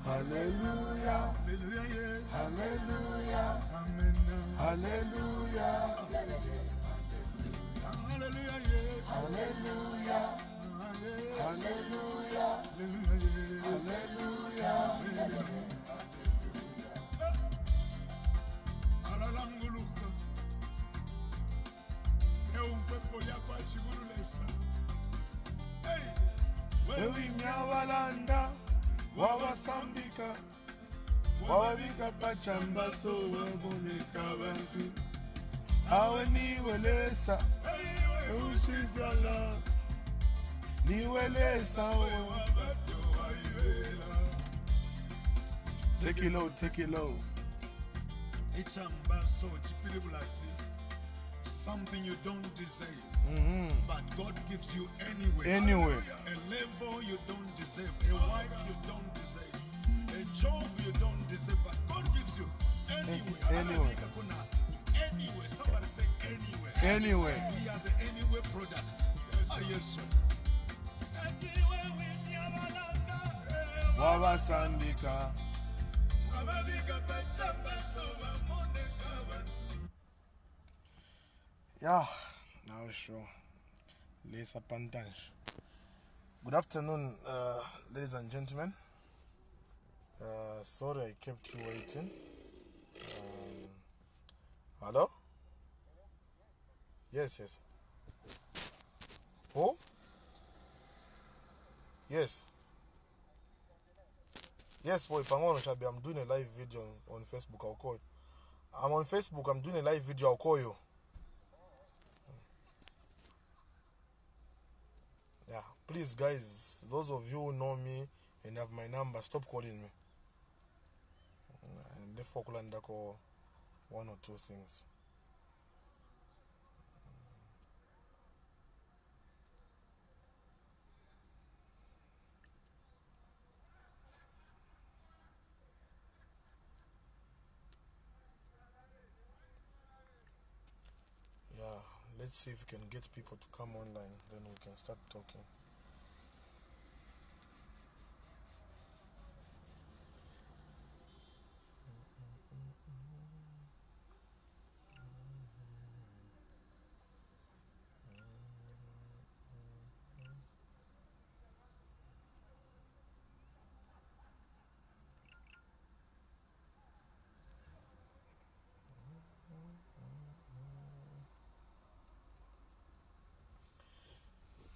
Hallelujah, hallelujah, hallelujah, amen. Hallelujah, hallelujah, yes. Hallelujah, hallelujah, hallelujah, hallelujah. Alalanguluka, eumfepo yako achibululesa. Hey, wewe mnyawalanda. Wawasambika, wawabika pachamba so waboneka bantu. Awe niwelesa, ushisala, niwelesa take it low, take it low. Ichamba so chipilibulati. Something you don't deserve, but God gives you anyway. Anyway. A level you don't deserve, a wife you don't deserve, a job you don't deserve, but God gives you anyway. Anyway. Anyway. Somebody say anyway. Anyway. We are the anyway product. Yes, sir. Wawasambika. Yeah, now sure. Lisa Pantange. Good afternoon, ladies and gentlemen. Sorry I kept you waiting. Hello? Yes. Oh? Yes. Yes, boy, I'm doing a live video on Facebook. I'll call you. I'm on Facebook. I'm doing a live video. I'll call you. Yeah, please, guys, those of you who know me and have my number, stop calling me. And therefore, call one or two things. Yeah, let's see if we can get people to come online, then we can start talking.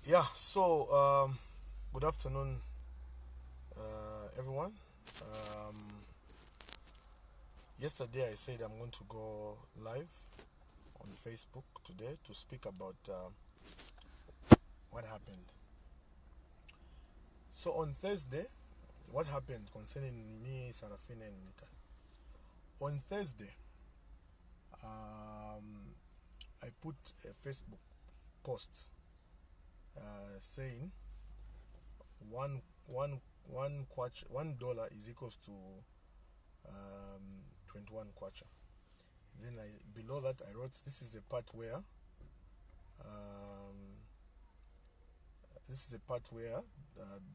Yeah, so good afternoon, everyone. Yesterday I said I'm going to go live on Facebook today to speak about what happened. So on Thursday, what happened concerning me, Sarafina and Mutale? On Thursday, I put a Facebook post saying $1 is equals to 21 kwacha. Then below that I wrote, this is the part where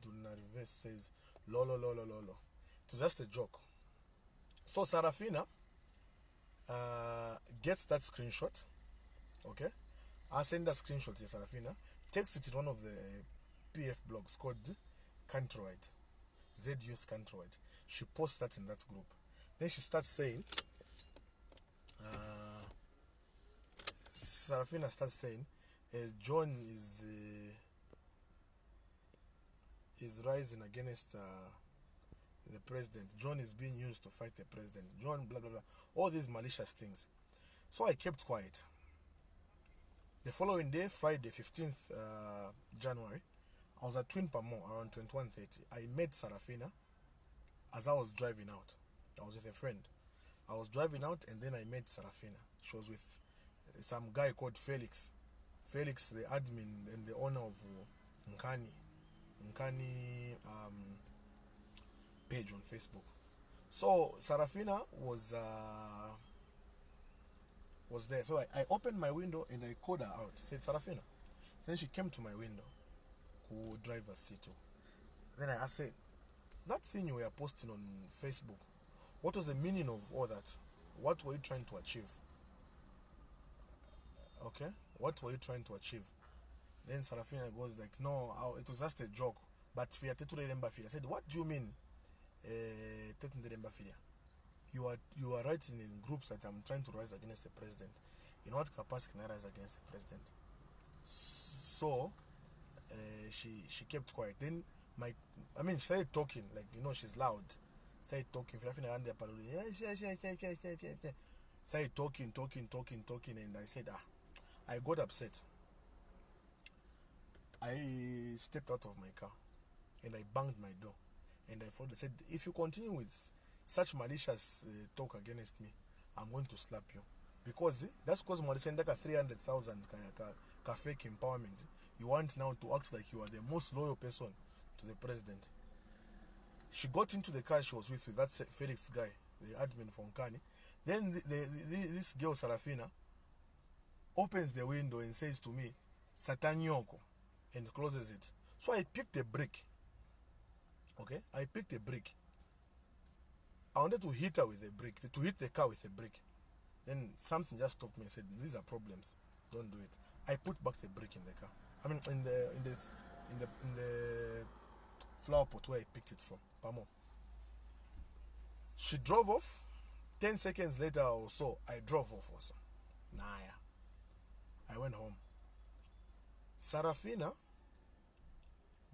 Dunarive says lolo. It was just a joke. So Sarafina gets that screenshot. Okay, I send that screenshot to Sarafina, takes it in one of the PF blogs called Cantroid, ZU's Cantroid. She posts that in that group. Then she starts saying, Sarafina starts saying, John is rising against the president. John is being used to fight the president. John blah blah blah. All these malicious things. So I kept quiet. The following day, Friday, 15th January, I was at Twin Pamo around 21:30. I met Sarafina as I was driving out. I was with a friend. I was driving out and then I met Sarafina. She was with some guy called Felix. Felix, the admin and the owner of Nkani page on Facebook. So Sarafina was there. So I opened my window and I called her out. Said, Sarafina. Then she came to my window, who driver's seat too. Then I said, that thing you were posting on Facebook, what was the meaning of all that? What were you trying to achieve? Okay? What were you trying to achieve? Then Sarafina goes like, no, it was just a joke. But I said, what do you mean? You are writing in groups that I'm trying to rise against the president. In what capacity can I rise against the president? So she kept quiet. Then she started talking, like, she's loud. Started talking. Started talking, and I said, I got upset. I stepped out of my car and I banged my door. And I said, if you continue with such malicious talk against me, I'm going to slap you. Because that's because more than 300,000 fake empowerment. You want now to act like you are the most loyal person to the president. She got into the car she was with that Felix guy, the admin from Kani. Then this girl Sarafina opens the window and says to me, Satanyoko, and closes it. So I picked a brick. Okay, I picked a brick. I wanted to hit her with a brick, to hit the car with a brick. Then something just stopped me and said, these are problems. Don't do it. I put back the brick in the car. In the flower pot where I picked it from. Pamo. She drove off. 10 seconds later or so, I drove off also. I went home. Sarafina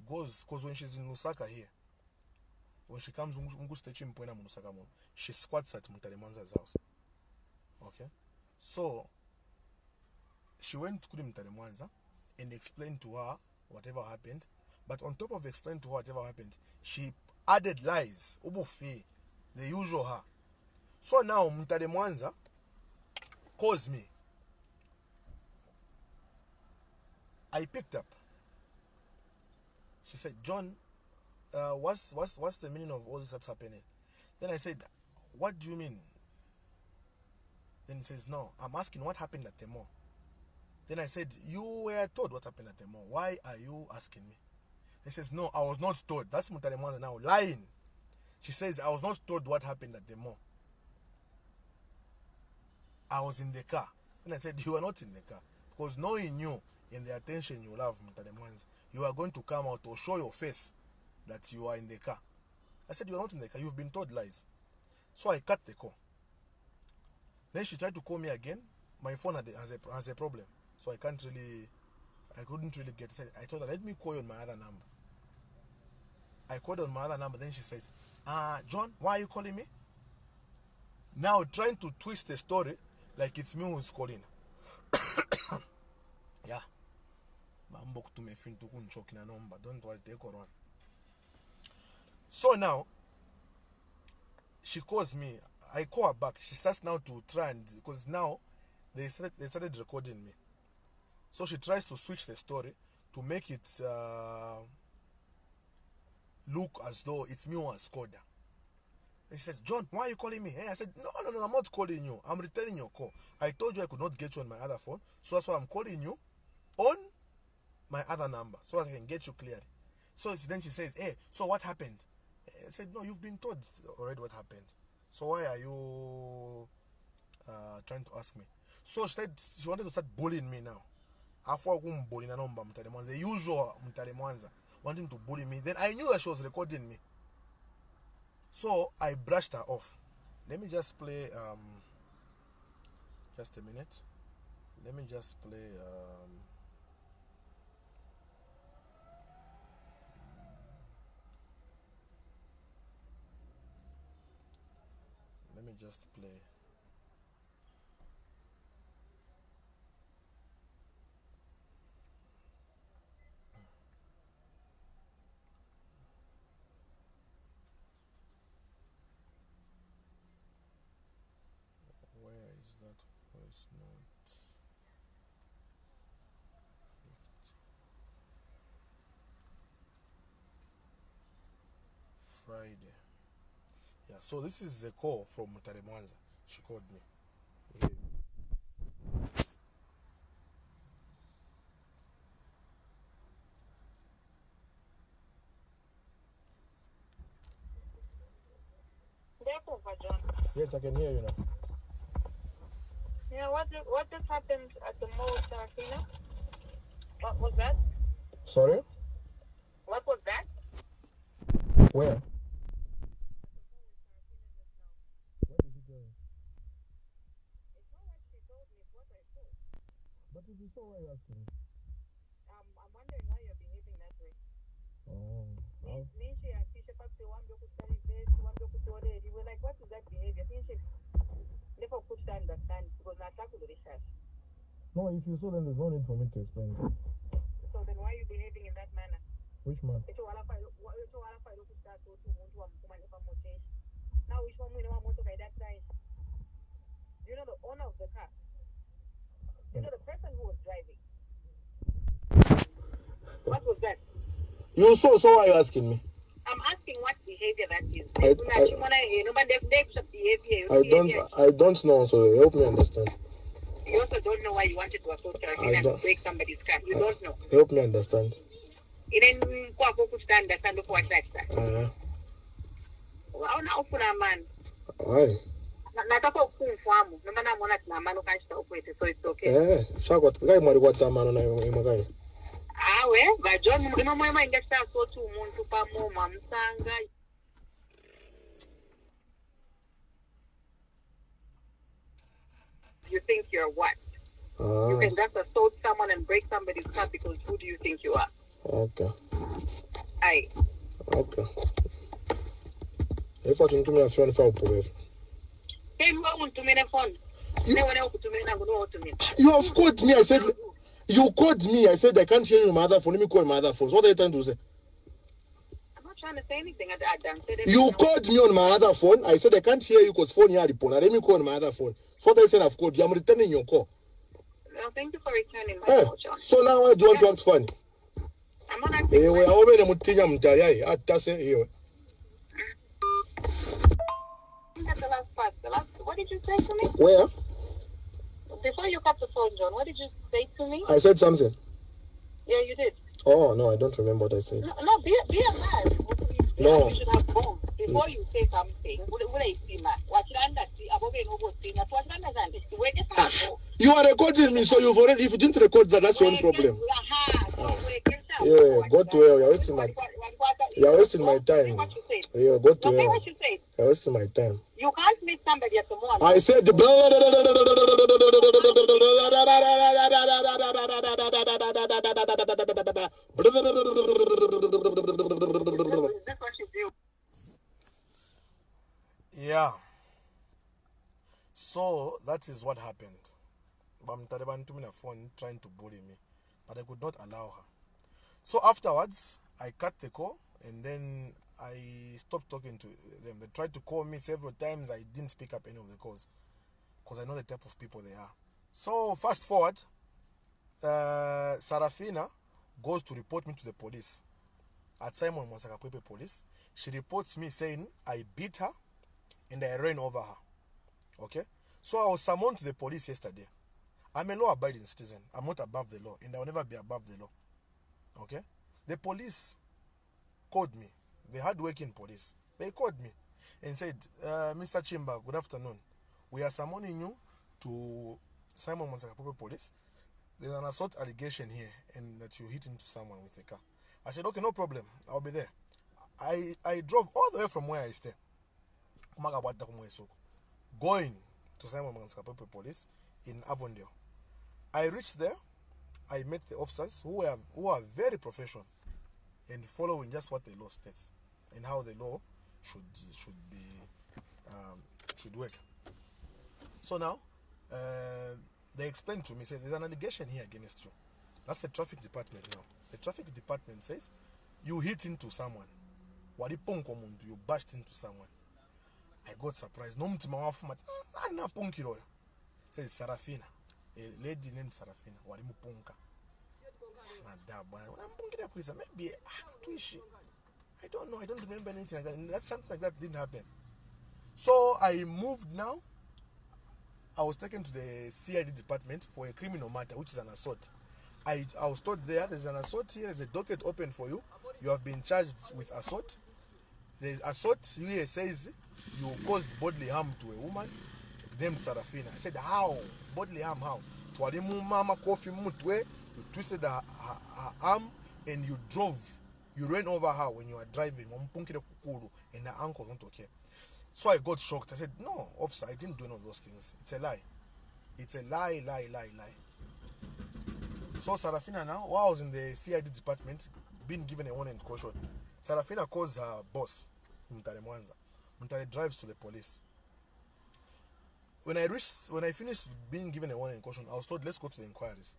goes, because when she's in Lusaka here, when she comes, she squats at Mutale Mwanza's house. Okay? So, she went to Mutale Mwanza and explained to her whatever happened. But on top of explaining to her whatever happened, she added lies. The usual her. So now, Mutale Mwanza calls me. I picked up. She said, John, what's the meaning of all this that's happening? Then I said, what do you mean? Then he says, no, I'm asking what happened at the mall. Then I said, you were told what happened at the mall. Why are you asking me? He says, no, I was not told. That's Mutale Mwanza now lying. She says, I was not told what happened at the mall. I was in the car. And I said, you are not in the car. Because knowing you and the attention you have, Mutale Mwanza, you are going to come out or show your face that you are in the car. I said, you are not in the car. You've been told lies. So I cut the call. Then she tried to call me again. My phone has a problem. So I couldn't really get it. I told her, let me call you on my other number. I called on my other number. Then she says, John, why are you calling me? Now trying to twist the story like it's me who's calling. Yeah. Don't worry, take her on. So now, she calls me. I call her back. She starts now to try and, because now they started recording me. So she tries to switch the story to make it look as though it's me who has called her. And she says, John, why are you calling me? Hey, I said, no, I'm not calling you. I'm returning your call. I told you I could not get you on my other phone. So that's why I'm calling you on my other number so that I can get you clearly. So then she says, hey, so what happened? I said, no, you've been told already what happened. So why are you trying to ask me? So she wanted to start bullying me now. The usual Mutale Mwanza wanting to bully me. Then I knew that she was recording me. So I brushed her off. Let me just play just a minute. Let me just play let me just play. Where is that voice note? Friday. Yeah, so this is the call from Mutale Mwanza. She called me. Yeah. Yes, I can hear you now. Yeah, what just happened at the mall, Sarafina? What was that? Sorry? What was that? Where? What did you tell me? It's not what she told me, it's what I saw. But if you saw, why you asking me? I'm wondering why you're behaving that way. Oh. Ninshi akisha pati wambe kustari base, wambe kutore. You were like, what is that behavior? Ninshi never could understand because not talking to the research. No, if you saw them, there's no need for me to explain it. So then why are you behaving in that manner? Which man? Now which one we know motor by that time? You know the owner of the car. You know the person who was driving. What was that? You saw, so why are you asking me? I'm asking what behavior that is. I don't know, so help me understand. You also don't know why you wanted to assault Sarafina and break somebody's car. You don't know. Help me understand. Then understand for what that's that. Man. Aye. Nataka kumfahamu. Ndio maana muona tuna amani kanishika ukwete, so it's okay. Shakwa ngai mwali kwa tamano na imagai. We bajon murimo mwema ingesa so tu umuntu pamo mamsanga. You think you're what? You can just assault someone and break somebody's car because who do you think you are? Okay. Aye. Okay. If I can give me a phone for a You have called me. I said you called me. I said I can't hear your mother phone. Let me call my other phone. So what are you trying to say? I'm not trying to say anything. I you called me on my other phone. I said I can't hear you because phone here the phone. Let me call my other phone. So what I said I've called you. I'm returning your call. No, thank you for returning my call, John. So now why do you want to act funny? I'm not acting funny. That's the last part. What did you say to me? Where? Before you cut the phone, John, what did you say to me? I said something. Yeah, you did. Oh, no, I don't remember what I said. No, be a man. No. You should have both. Before you say something, you are recording me, so you've already, if you didn't record that, that's your own problem. Yeah, go to hell. You're wasting my time. Yeah, go to hell. You're wasting my time. You can't meet somebody at the mall. I said yeah. So that is what happened. Taliban took me a phone trying to bully me, but I could not allow her. So afterwards, I cut the call and then I stopped talking to them. They tried to call me several times. I didn't pick up any of the calls because I know the type of people they are. So fast forward, Sarafina goes to report me to the police. At Simon Mwanza police, she reports me saying I beat her and I ran over her. Okay? So I was summoned to the police yesterday. I'm a law-abiding citizen. I'm not above the law, and I will never be above the law. Okay? The police called me. The hard-working police. They called me and said, Mr. Chimba, good afternoon. We are summoning you to Simon Mwanza police. There's an assault allegation here, and that you hit into someone with a car. I said, okay, no problem. I'll be there. I drove all the way from where I stay. Going to Simon Mwanza police in Avondale. I reached there. I met the officers who are very professional and following just what the law states and how the law should work. So now they explained to me, say there's an allegation here against you. That's the traffic department now. The traffic department says you hit into someone. You bashed into someone. I got surprised. No mtima wafuma. Na punkiro. Says Sarafina. A lady named Sarafina. Walimu punka. Maybe tuishi. I don't know. I don't remember anything like that. And that's something like that didn't happen. So I moved now. I was taken to the CID department for a criminal matter, which is an assault. I was told there's an assault here, there's a docket open for you. You have been charged with assault. The assault here says you caused bodily harm to a woman named Sarafina. I said, how? Bodily harm, how? Mama coffee mutwe, you twisted her arm and you ran over her when you were driving. And her ankle don't okay. So I got shocked. I said, no, officer, I didn't do none of those things. It's a lie. It's a lie. So Sarafina now, while I was in the CID department, being given a warning and caution, Sarafina calls her boss, Mutale Mwanza. Mutale drives to the police. When I finished being given a warning and caution, I was told, let's go to the inquiries.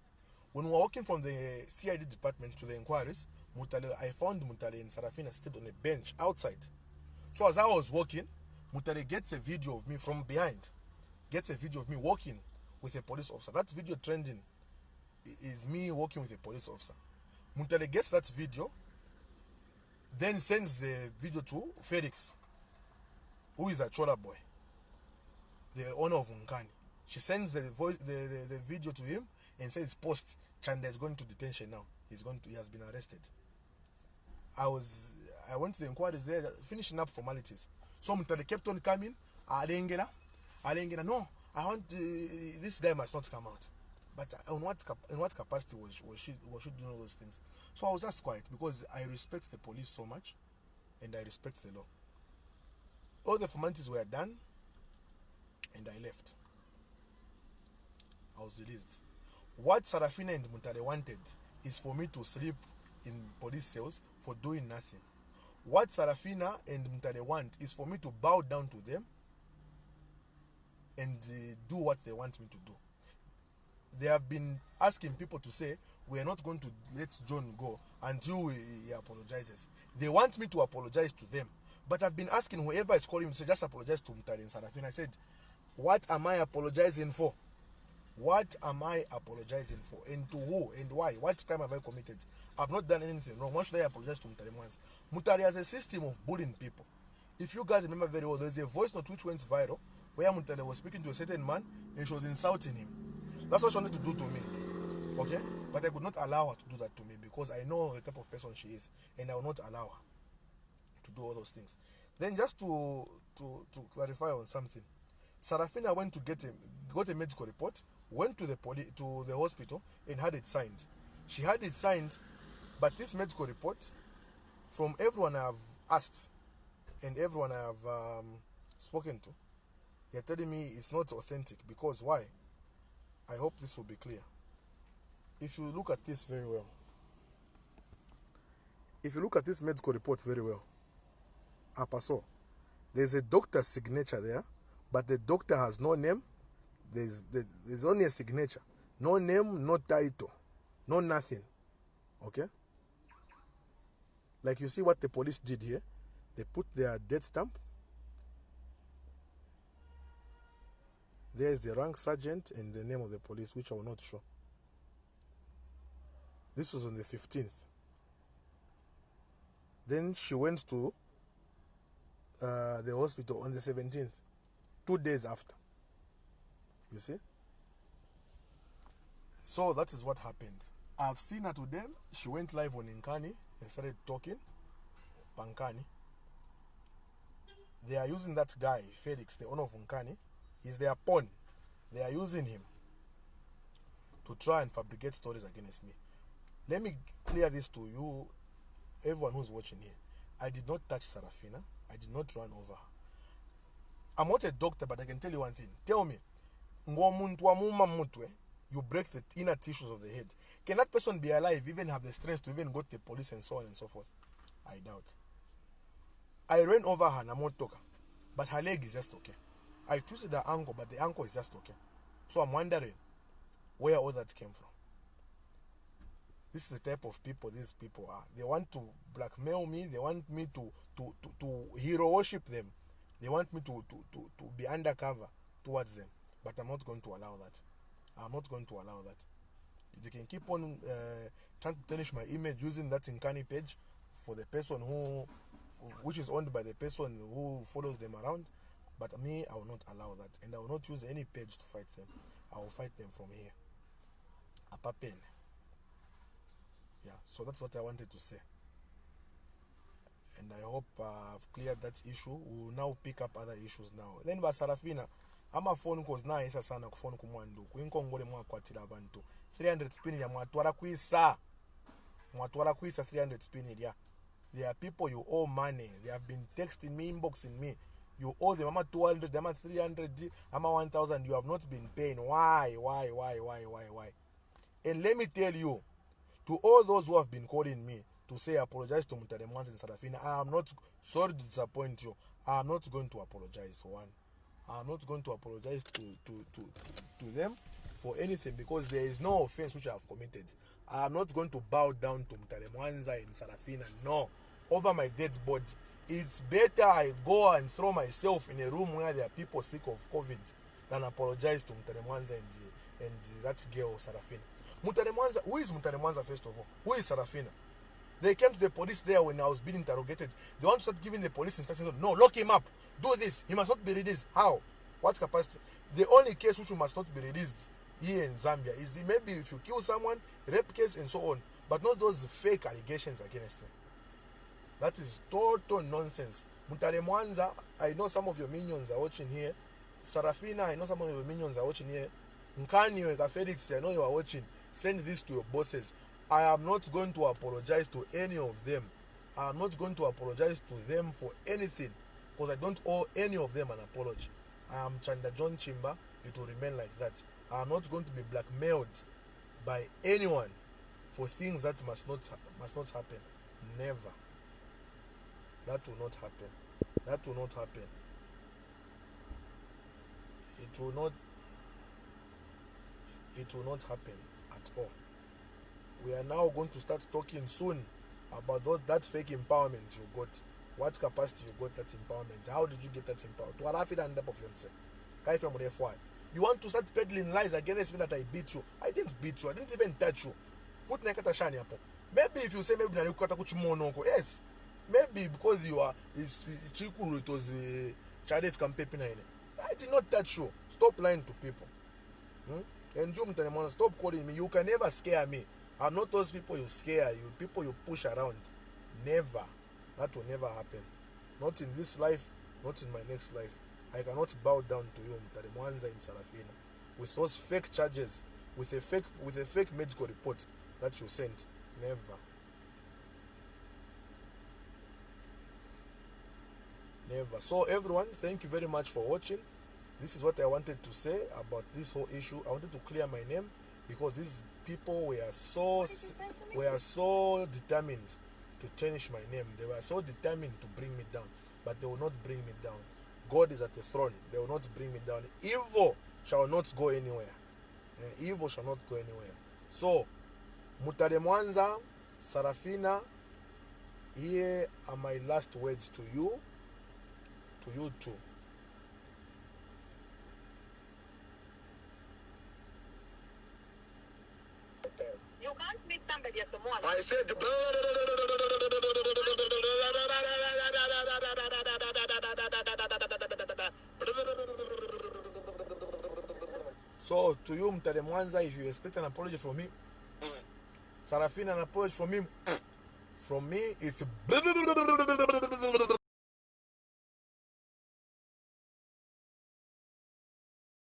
When we were walking from the CID department to the inquiries, I found Mutale and Sarafina seated on a bench outside. So as I was walking, Mutale gets a video of me from behind. Gets a video of me walking with a police officer. That video trending is me walking with a police officer. Mutale gets that video, then sends the video to Felix, who is a Chola boy, the owner of Unkani. She sends the video to him and says, post, Chanda is going to detention now. He has been arrested. I went to the inquiries there, finishing up formalities. So Mutale kept on coming. Alengera, no, I want this guy must not come out. But in what capacity was she doing all those things? So I was just quiet because I respect the police so much, and I respect the law. All the formalities were done, and I left. I was released. What Sarafina and Mutale wanted is for me to sleep in police cells for doing nothing. What Sarafina and Mutale want is for me to bow down to them and do what they want me to do. They have been asking people to say, we are not going to let John go until he apologizes. They want me to apologize to them. But I've been asking whoever is calling me to say, just apologize to Mutale and Sarafina. I said, what am I apologizing for? What am I apologizing for? And to who? And why? What crime have I committed? I've not done anything wrong. Why should I apologize to Mutale Mwanza? Mutale has a system of bullying people. If you guys remember very well, there's a voice note which went viral where Mutale was speaking to a certain man and she was insulting him. That's what she wanted to do to me. Okay? But I could not allow her to do that to me because I know the type of person she is, and I will not allow her to do all those things. Then just to clarify on something, Sarafina went to got a medical report, went to the hospital and had it signed. She had it signed, but this medical report, from everyone I have asked and everyone I have spoken to, they're telling me it's not authentic. Because why? I hope this will be clear. If you look at this very well, if you look at this medical report very well, there's a doctor's signature there, but the doctor has no name. There's only a signature. No name, no title, no nothing. Okay? Like you see what the police did here. They put their death stamp. There's the rank sergeant and the name of the police, which I will not show. This was on the 15th. Then she went to the hospital on the 17th, 2 days after. You see? So that is what happened. I've seen her today. She went live on Nkani and started talking. Pankani. They are using that guy, Felix, the owner of Nkani. He's their pawn. They are using him to try and fabricate stories against me. Let me clear this to you, everyone who's watching here. I did not touch Sarafina. I did not run over her. I'm not a doctor, but I can tell you one thing. Tell me, you break the inner tissues of the head. Can that person be alive, even have the strength to even go to the police and so on and so forth? I doubt. I ran over her, Namotoka, but her leg is just okay. I twisted her ankle, but the ankle is just okay. So I'm wondering where all that came from. This is the type of people these people are. They want to blackmail me. They want me to hero worship them. They want me to be undercover towards them. But I'm not going to allow that. I'm not going to allow that. They can keep on trying to tarnish my image using that Nkani page for the person who which is owned by the person who follows them around. But me, I will not allow that, and I will not use any page to fight them. I will fight them from here. Apapen. Yeah, so that's what I wanted to say. And I hope I've cleared that issue. We will now pick up other issues now. Then by Sarafina, ama phone calls na isa sana ku phone kumwandu. Kuinkongole mwa kwatira abantu. 300 spin ya mwatwala kuisa. Mwatwala kuisa 300 spin ya. There are people you owe money. They have been texting me, inboxing me. You owe them ama 200, ama 300, ama 1000. You have not been paying. Why? And let me tell you, to all those who have been calling me to say apologize to Mutale Mwanza and Sarafina, I am not sorry to disappoint you. I am not going to apologize for one. I am not going to apologize to them for anything, because there is no offense which I have committed. I am not going to bow down to Mutale Mwanza and Sarafina. No. Over my dead body. It's better I go and throw myself in a room where there are people sick of COVID than apologize to Mutale Mwanza and that girl Sarafina. Mutale Mwanza, who is Mutale Mwanza first of all? Who is Sarafina? They came to the police there when I was being interrogated. They want to start giving the police instructions. No, lock him up. Do this. He must not be released. How? What capacity? The only case which must not be released here in Zambia is maybe if you kill someone, rape case and so on. But not those fake allegations against him. That is total nonsense. Mutale Mwanza, I know some of your minions are watching here. Sarafina, I know some of your minions are watching here. Nkanyo, Felix, I know you are watching. Send this to your bosses. I am not going to apologize to any of them. I am not going to apologize to them for anything, because I don't owe any of them an apology. I am Chanda Chimba. It will remain like that. I am not going to be blackmailed by anyone for things that must not happen. Never. That will not happen. That will not happen. It will not happen at all. We are now going to start talking soon about that fake empowerment you got. What capacity you got that empowerment? How did you get that empowerment? To Sarafina and Mutale. You want to start peddling lies against me that I beat you? I didn't beat you. I didn't even touch you. Maybe if you say maybe yes, maybe because you are Chikuru, it was Charif Campaign. I did not touch you. Stop lying to people. And you, Mutale Mwanza, stop calling me. You can never scare me. I'm not those people you scare, you people you push around. Never. That will never happen. Not in this life, not in my next life. I cannot bow down to you, Mutale Mwanza and Sarafina, with those fake charges, with a fake medical report that you sent. Never. Never. So everyone, thank you very much for watching. This is what I wanted to say about this whole issue. I wanted to clear my name, because these people were so determined to tarnish my name. They were so determined to bring me down, but they will not bring me down. God is at the throne. They will not bring me down. Evil shall not go anywhere. Evil shall not go anywhere. So, Mutale Mwanza, Sarafina, here are my last words to you too. You can't meet somebody at the mall. I said, so to you, Mutale Mwanza, if you expect an apology from me, Sarafina, an apology from me, it's